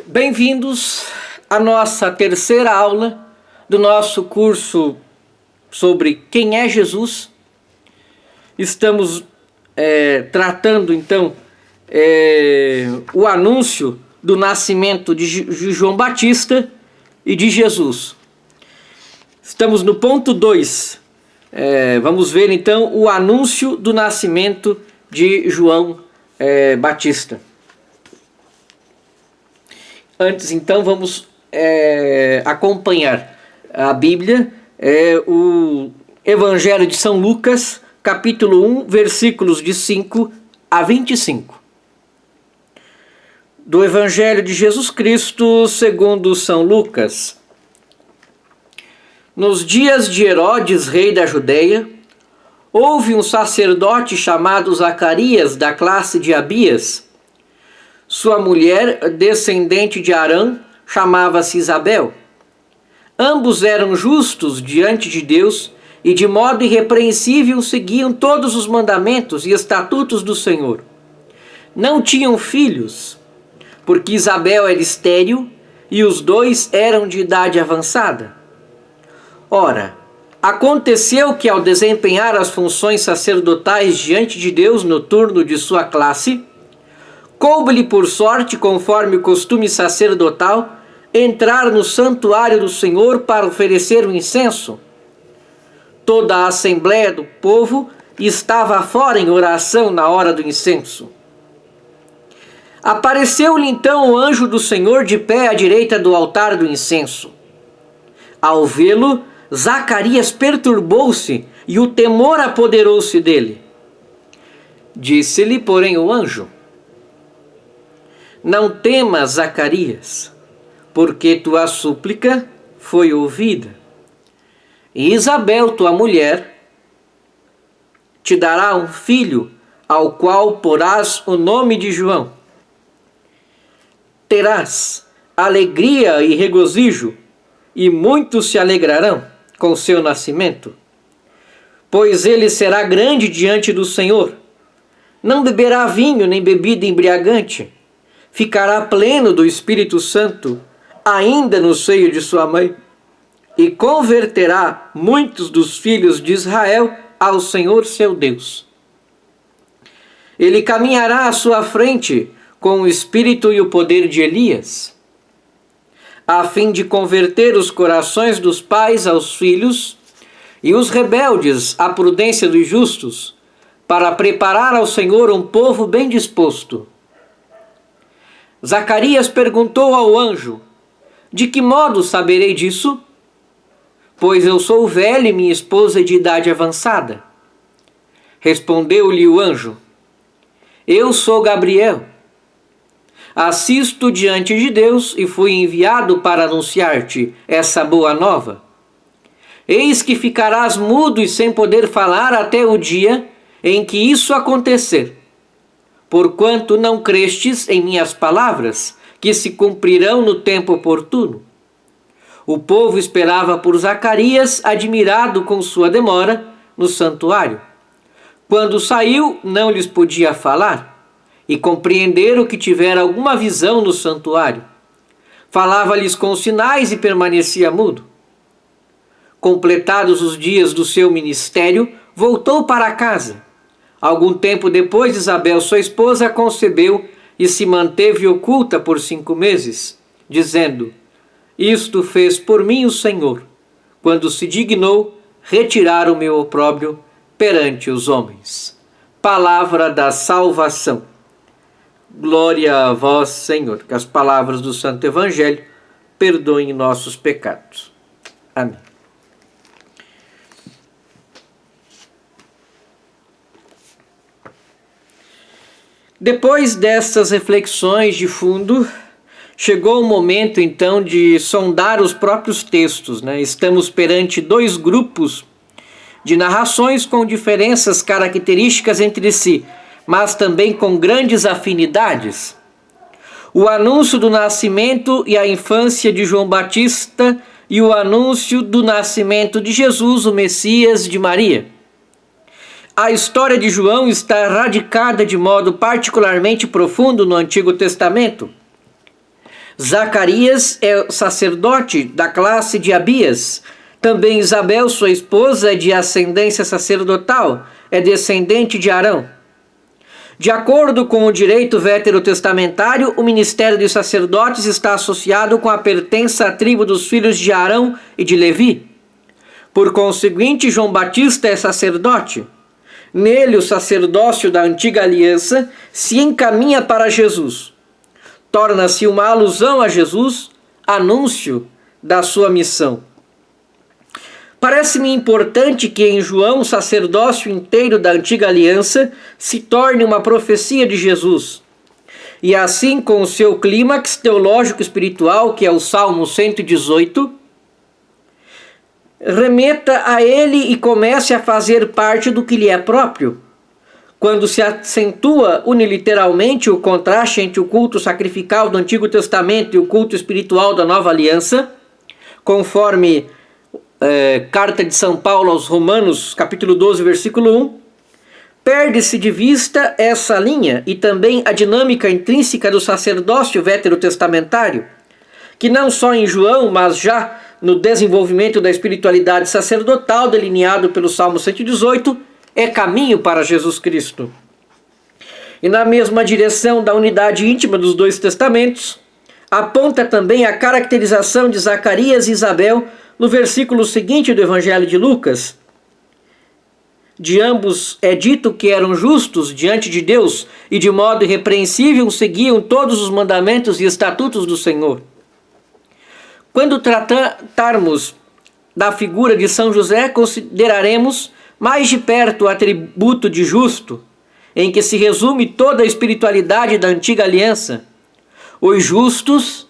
Bem-vindos à nossa terceira aula do nosso curso sobre quem é Jesus. Estamos tratando então o anúncio do nascimento de João Batista e de Jesus. Estamos no ponto 2. Vamos ver então o anúncio do nascimento de João Batista. Antes então vamos acompanhar a Bíblia, o Evangelho de São Lucas, capítulo 1, versículos de 5 a 25. Do Evangelho de Jesus Cristo segundo São Lucas. Nos dias de Herodes, rei da Judeia, houve um sacerdote chamado Zacarias, da classe de Abias. Sua mulher, descendente de Arão, chamava-se Isabel. Ambos eram justos diante de Deus e de modo irrepreensível seguiam todos os mandamentos e estatutos do Senhor. Não tinham filhos, porque Isabel era estéril e os dois eram de idade avançada. Ora, aconteceu que ao desempenhar as funções sacerdotais diante de Deus no turno de sua classe, coube-lhe por sorte, conforme o costume sacerdotal, entrar no santuário do Senhor para oferecer o incenso. Toda a assembléia do povo estava fora em oração na hora do incenso. Apareceu-lhe então o anjo do Senhor de pé à direita do altar do incenso. Ao vê-lo, Zacarias perturbou-se e o temor apoderou-se dele. Disse-lhe, porém, o anjo: Não temas, Zacarias, porque tua súplica foi ouvida. E Isabel, tua mulher, te dará um filho, ao qual porás o nome de João. Terás alegria e regozijo, e muitos se alegrarão com seu nascimento, pois ele será grande diante do Senhor. Não beberá vinho nem bebida embriagante, ficará pleno do Espírito Santo, ainda no seio de sua mãe, e converterá muitos dos filhos de Israel ao Senhor seu Deus. Ele caminhará à sua frente com o espírito e o poder de Elias, a fim de converter os corações dos pais aos filhos e os rebeldes à prudência dos justos, para preparar ao Senhor um povo bem disposto. Zacarias perguntou ao anjo: De que modo saberei disso? Pois eu sou velho e minha esposa é de idade avançada. Respondeu-lhe o anjo: Eu sou Gabriel. Assisto diante de Deus e fui enviado para anunciar-te essa boa nova. Eis que ficarás mudo e sem poder falar até o dia em que isso acontecer, porquanto não crestes em minhas palavras, que se cumprirão no tempo oportuno. O povo esperava por Zacarias, admirado com sua demora, no santuário. Quando saiu, não lhes podia falar, e compreenderam que tivera alguma visão no santuário. Falava-lhes com sinais e permanecia mudo. Completados os dias do seu ministério, voltou para casa. Algum tempo depois, Isabel, sua esposa, concebeu e se manteve oculta por 5 meses, dizendo: Isto fez por mim o Senhor, quando se dignou retirar o meu opróbrio perante os homens. Palavra da salvação. Glória a vós, Senhor. Que as palavras do Santo Evangelho perdoem nossos pecados. Amém. Depois dessas reflexões de fundo, chegou o momento então de sondar os próprios textos, Estamos perante 2 grupos de narrações com diferenças características entre si, mas também com grandes afinidades. O anúncio do nascimento e a infância de João Batista e o anúncio do nascimento de Jesus, o Messias de Maria. A história de João está radicada de modo particularmente profundo no Antigo Testamento. Zacarias é sacerdote da classe de Abias. Também Isabel, sua esposa, é de ascendência sacerdotal, é descendente de Arão. De acordo com o direito veterotestamentário, o ministério dos sacerdotes está associado com a pertença à tribo dos filhos de Arão e de Levi. Por conseguinte, João Batista é sacerdote. Nele, o sacerdócio da antiga aliança se encaminha para Jesus. Torna-se uma alusão a Jesus, anúncio da sua missão. Parece-me importante que em João o sacerdócio inteiro da antiga aliança se torne uma profecia de Jesus. E assim, com o seu clímax teológico espiritual, que é o Salmo 118, remeta a ele e comece a fazer parte do que lhe é próprio. Quando se acentua uniliteralmente o contraste entre o culto sacrificial do Antigo Testamento e o culto espiritual da Nova Aliança, conforme carta de São Paulo aos Romanos, capítulo 12, versículo 1, perde-se de vista essa linha e também a dinâmica intrínseca do sacerdócio veterotestamentário, que não só em João, mas já no desenvolvimento da espiritualidade sacerdotal delineado pelo Salmo 118, é caminho para Jesus Cristo. E na mesma direção da unidade íntima dos dois testamentos, aponta também a caracterização de Zacarias e Isabel no versículo seguinte do Evangelho de Lucas. De ambos é dito que eram justos diante de Deus e de modo irrepreensível seguiam todos os mandamentos e estatutos do Senhor. Quando tratarmos da figura de São José, consideraremos mais de perto o atributo de justo, em que se resume toda a espiritualidade da antiga aliança. Os justos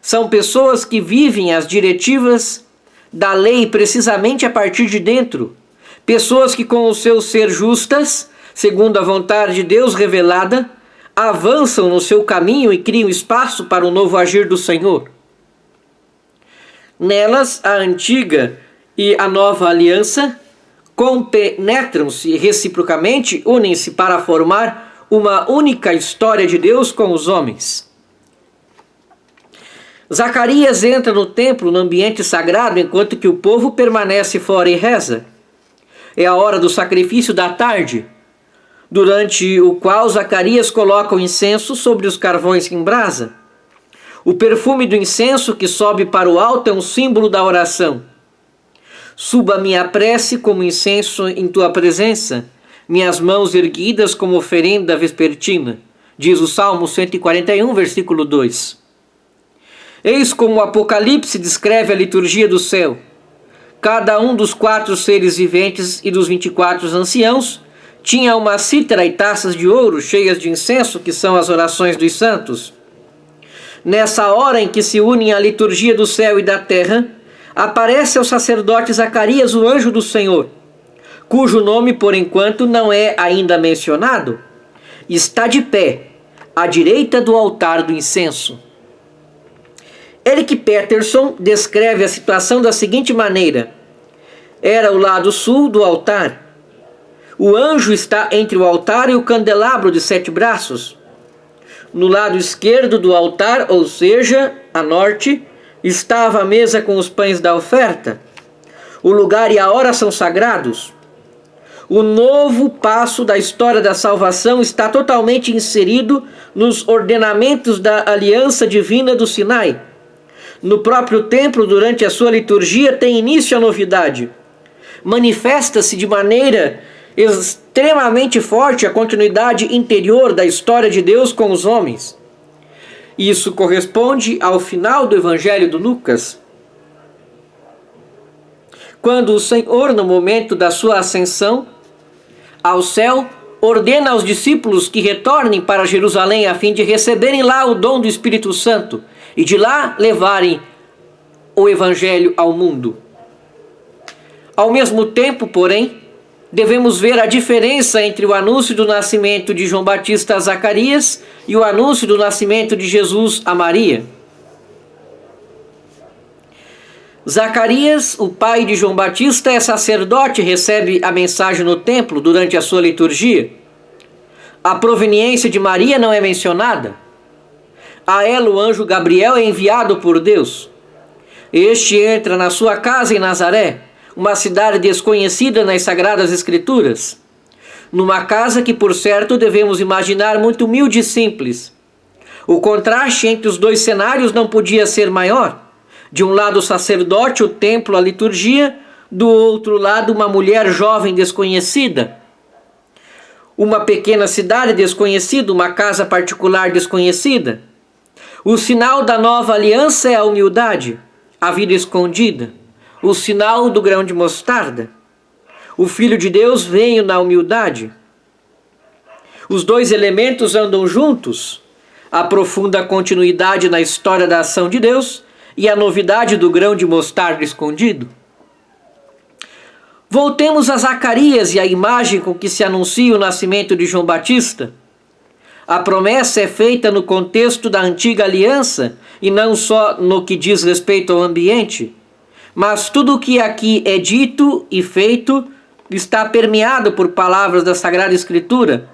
são pessoas que vivem as diretivas da lei precisamente a partir de dentro. Pessoas que, com o seu ser justas, segundo a vontade de Deus revelada, avançam no seu caminho e criam espaço para o novo agir do Senhor. Nelas, a antiga e a nova aliança compenetram-se reciprocamente, unem-se para formar uma única história de Deus com os homens. Zacarias entra no templo, no ambiente sagrado, enquanto que o povo permanece fora e reza. É a hora do sacrifício da tarde, durante o qual Zacarias coloca o incenso sobre os carvões em brasa. O perfume do incenso que sobe para o alto é um símbolo da oração. Suba minha prece como incenso em tua presença, minhas mãos erguidas como oferenda vespertina, diz o Salmo 141, versículo 2. Eis como o Apocalipse descreve a liturgia do céu. Cada um dos 4 seres viventes e dos 24 anciãos tinha uma cítara e taças de ouro cheias de incenso, que são as orações dos santos. Nessa hora em que se unem a liturgia do céu e da terra, aparece ao sacerdote Zacarias o anjo do Senhor, cujo nome por enquanto não é ainda mencionado. Está de pé, à direita do altar do incenso. Eric Peterson descreve a situação da seguinte maneira: era o lado sul do altar. O anjo está entre o altar e o candelabro de 7 braços. No lado esquerdo do altar, ou seja, a norte, estava a mesa com os pães da oferta. O lugar e a hora são sagrados. O novo passo da história da salvação está totalmente inserido nos ordenamentos da aliança divina do Sinai. No próprio templo, durante a sua liturgia, tem início a novidade. Manifesta-se de maneira extremamente forte a continuidade interior da história de Deus com os homens. Isso corresponde ao final do Evangelho de Lucas, quando o Senhor, no momento da sua ascensão ao céu, ordena aos discípulos que retornem para Jerusalém a fim de receberem lá o dom do Espírito Santo e de lá levarem o Evangelho ao mundo. Ao mesmo tempo, porém, devemos ver a diferença entre o anúncio do nascimento de João Batista a Zacarias e o anúncio do nascimento de Jesus a Maria. Zacarias, o pai de João Batista, é sacerdote e recebe a mensagem no templo durante a sua liturgia. A proveniência de Maria não é mencionada. A ela o anjo Gabriel é enviado por Deus. Este entra na sua casa em Nazaré, uma cidade desconhecida nas Sagradas Escrituras. Numa casa que, por certo, devemos imaginar muito humilde e simples. O contraste entre os dois cenários não podia ser maior. De um lado o sacerdote, o templo, a liturgia, do outro lado uma mulher jovem desconhecida. Uma pequena cidade desconhecida, uma casa particular desconhecida. O sinal da nova aliança é a humildade, a vida escondida, o sinal do grão de mostarda. O Filho de Deus veio na humildade. Os dois elementos andam juntos, a profunda continuidade na história da ação de Deus e a novidade do grão de mostarda escondido. Voltemos a Zacarias e a imagem com que se anuncia o nascimento de João Batista. A promessa é feita no contexto da antiga aliança e não só no que diz respeito ao ambiente, mas tudo o que aqui é dito e feito está permeado por palavras da Sagrada Escritura,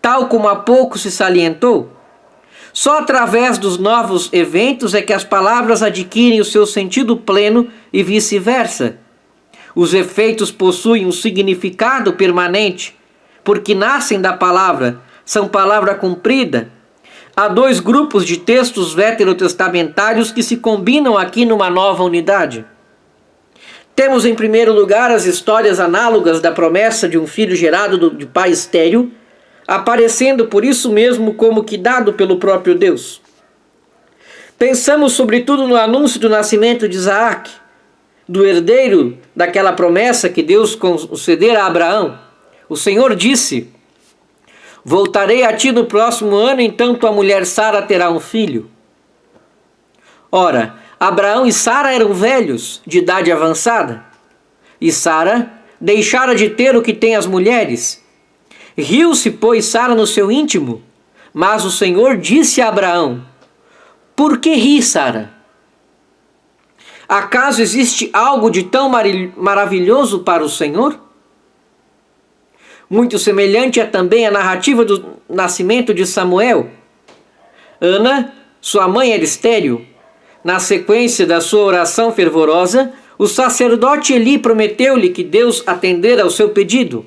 tal como há pouco se salientou. Só através dos novos eventos é que as palavras adquirem o seu sentido pleno e vice-versa. Os efeitos possuem um significado permanente, porque nascem da palavra, são palavra cumprida. Há dois grupos de textos veterotestamentários que se combinam aqui numa nova unidade. Temos em primeiro lugar as histórias análogas da promessa de um filho gerado de pai estéril, aparecendo por isso mesmo como que dado pelo próprio Deus. Pensamos sobretudo no anúncio do nascimento de Isaac, do herdeiro daquela promessa que Deus concedera a Abraão. O Senhor disse: voltarei a ti no próximo ano, então tua mulher Sara terá um filho. Ora, Abraão e Sara eram velhos, de idade avançada, e Sara deixara de ter o que tem as mulheres. Riu-se, pois, Sara no seu íntimo, mas o Senhor disse a Abraão: por que ri, Sara? Acaso existe algo de tão maravilhoso para o Senhor? Muito semelhante é também a narrativa do nascimento de Samuel. Ana, sua mãe, era estéril. Na sequência da sua oração fervorosa, o sacerdote Eli prometeu-lhe que Deus atendera ao seu pedido.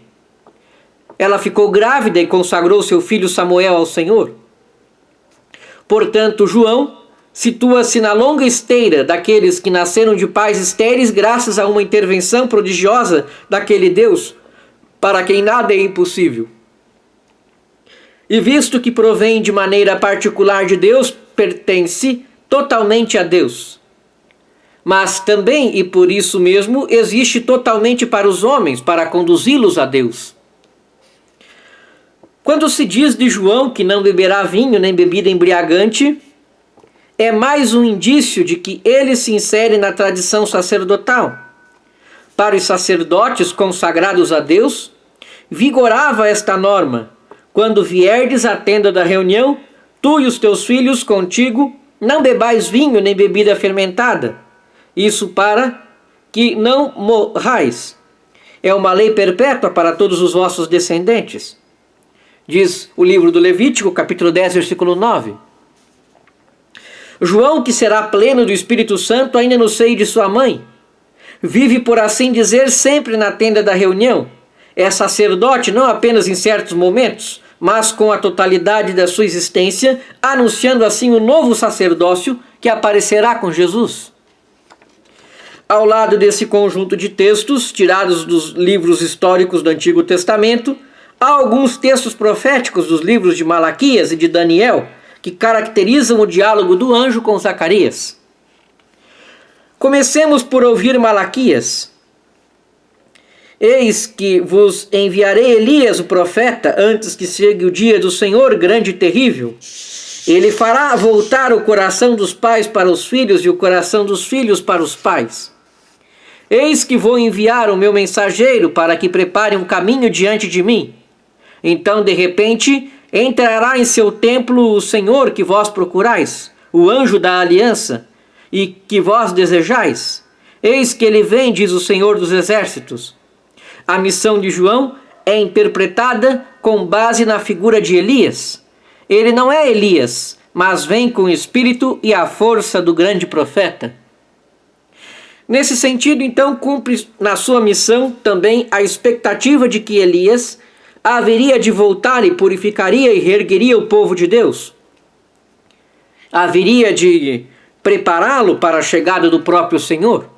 Ela ficou grávida e consagrou seu filho Samuel ao Senhor. Portanto, João situa-se na longa esteira daqueles que nasceram de pais estéreis graças a uma intervenção prodigiosa daquele Deus, para quem nada é impossível. E visto que provém de maneira particular de Deus, pertence totalmente a Deus. Mas também, e por isso mesmo, existe totalmente para os homens, para conduzi-los a Deus. Quando se diz de João que não beberá vinho nem bebida embriagante, é mais um indício de que ele se insere na tradição sacerdotal. Para os sacerdotes consagrados a Deus, vigorava esta norma: quando vierdes à tenda da reunião, tu e os teus filhos contigo, não bebais vinho nem bebida fermentada. Isso para que não morrais. É uma lei perpétua para todos os vossos descendentes. Diz o livro do Levítico, capítulo 10, versículo 9. João, que será pleno do Espírito Santo ainda no seio de sua mãe, vive, por assim dizer, sempre na tenda da reunião. É sacerdote não apenas em certos momentos, mas com a totalidade da sua existência, anunciando assim o novo sacerdócio que aparecerá com Jesus. Ao lado desse conjunto de textos, tirados dos livros históricos do Antigo Testamento, há alguns textos proféticos dos livros de Malaquias e de Daniel, que caracterizam o diálogo do anjo com Zacarias. Comecemos por ouvir Malaquias. Eis que vos enviarei Elias, o profeta, antes que chegue o dia do Senhor grande e terrível. Ele fará voltar o coração dos pais para os filhos e o coração dos filhos para os pais. Eis que vou enviar o meu mensageiro para que prepare um caminho diante de mim. Então, de repente, entrará em seu templo o Senhor que vós procurais, o anjo da aliança, e que vós desejais. Eis que ele vem, diz o Senhor dos Exércitos. A missão de João é interpretada com base na figura de Elias. Ele não é Elias, mas vem com o espírito e a força do grande profeta. Nesse sentido, então, cumpre na sua missão também a expectativa de que Elias haveria de voltar e purificaria e reergueria o povo de Deus. Haveria de prepará-lo para a chegada do próprio Senhor.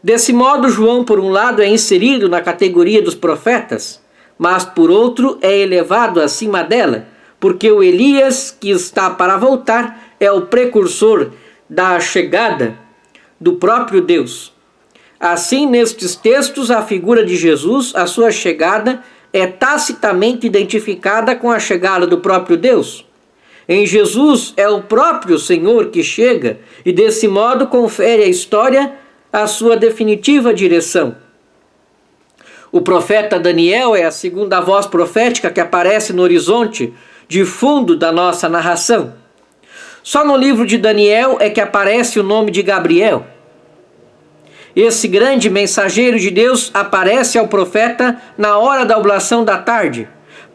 Desse modo, João, por um lado, é inserido na categoria dos profetas, mas, por outro, é elevado acima dela, porque o Elias que está para voltar é o precursor da chegada do próprio Deus. Assim, nestes textos, a figura de Jesus, a sua chegada, é tacitamente identificada com a chegada do próprio Deus. Em Jesus é o próprio Senhor que chega e, desse modo, confere à história a sua definitiva direção. O profeta Daniel é a segunda voz profética que aparece no horizonte de fundo da nossa narração. Só no livro de Daniel é que aparece o nome de Gabriel. Esse grande mensageiro de Deus aparece ao profeta na hora da oblação da tarde,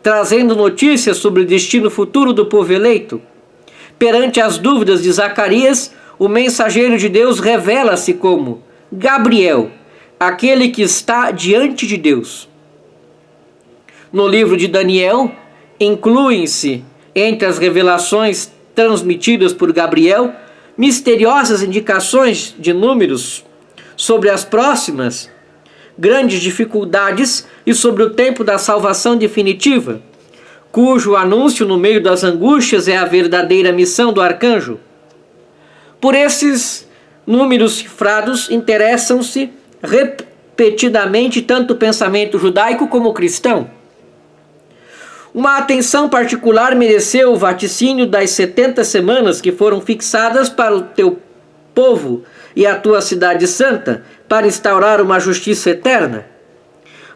trazendo notícias sobre o destino futuro do povo eleito. Perante as dúvidas de Zacarias, o mensageiro de Deus revela-se como Gabriel, aquele que está diante de Deus. No livro de Daniel, incluem-se entre as revelações transmitidas por Gabriel misteriosas indicações de números sobre as próximas grandes dificuldades e sobre o tempo da salvação definitiva, cujo anúncio no meio das angústias é a verdadeira missão do arcanjo. Por esses números cifrados interessam-se repetidamente tanto o pensamento judaico como o cristão. Uma atenção particular mereceu o vaticínio das 70 semanas que foram fixadas para o teu povo e a tua cidade santa, para instaurar uma justiça eterna.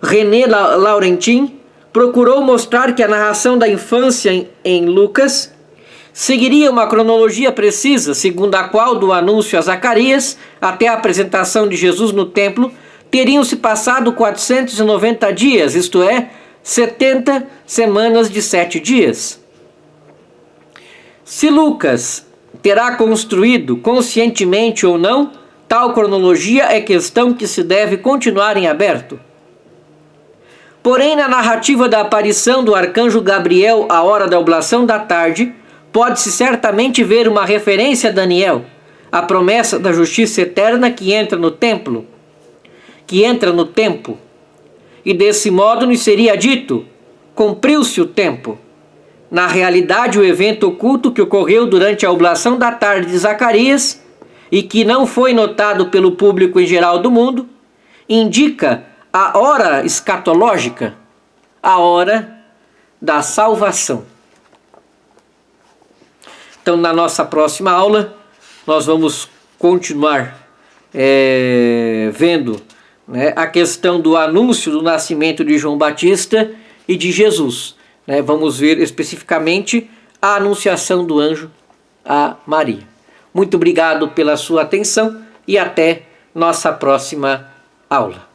René Laurentin procurou mostrar que a narração da infância em Lucas seguiria uma cronologia precisa, segundo a qual, do anúncio a Zacarias até a apresentação de Jesus no templo, teriam se passado 490 dias, isto é, 70 semanas de 7 dias. Se Lucas terá construído, conscientemente ou não, tal cronologia é questão que se deve continuar em aberto. Porém, na narrativa da aparição do arcanjo Gabriel à hora da oblação da tarde, pode-se certamente ver uma referência a Daniel, a promessa da justiça eterna que entra no templo, e desse modo nos seria dito, cumpriu-se o tempo. Na realidade, o evento oculto que ocorreu durante a oblação da tarde de Zacarias, e que não foi notado pelo público em geral do mundo, indica a hora escatológica, a hora da salvação. Então, na nossa próxima aula, nós vamos continuar vendo a questão do anúncio do nascimento de João Batista e de Jesus. Vamos ver especificamente a anunciação do anjo a Maria. Muito obrigado pela sua atenção e até nossa próxima aula.